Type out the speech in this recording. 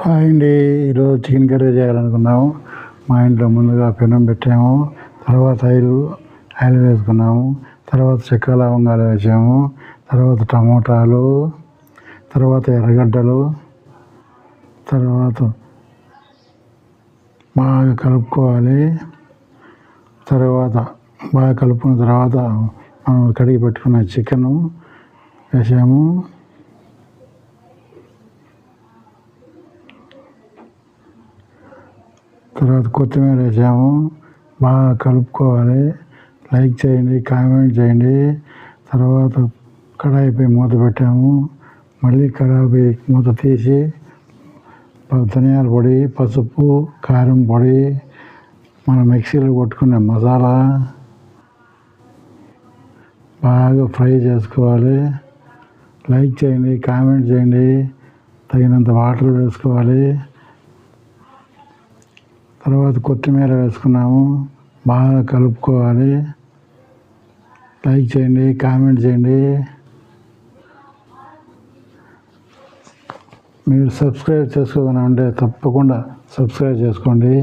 Hi అండి. ఈరోజు chicken curry చేయాలనుకున్నాము. మా ఇంట్లో ముందుగా పెనం పెట్టాము, తర్వాత ఆయిల్ వేసుకున్నాము, తర్వాత చెక్క లవంగాలు వేసాము, తర్వాత టమోటాలు, తర్వాత ఎర్రగడ్డలు, తర్వాత బాగా కలుపుకోవాలి. బాగా కలుపుకున్న తర్వాత మనం కడిగి పెట్టుకున్న చికెను వేసాము. తర్వాత కొత్తిమీర వేసాము. బాగా కలుపుకోవాలి. లైక్ చేయండి, కామెంట్ చేయండి. తర్వాత కడాయిపై మూత పెట్టాము. మళ్ళీ కడాయిపై మూత తీసి ధనియాల పొడి, పసుపు, కారం పొడి, మనం మిక్సీలో కొట్టుకునే మసాలా బాగా ఫ్రై చేసుకోవాలి. లైక్ చేయండి, కామెంట్ చేయండి. తగినంత వాటర్ వేసుకోవాలి. తర్వాత కొత్తిమీర వేసుకున్నాము. బాగా కలుపుకోవాలి. లైక్ చేయండి, కామెంట్ చేయండి. మీరు సబ్స్క్రైబ్ చేసుకోకుండా ఉంటే తప్పకుండా సబ్స్క్రైబ్ చేసుకోండి.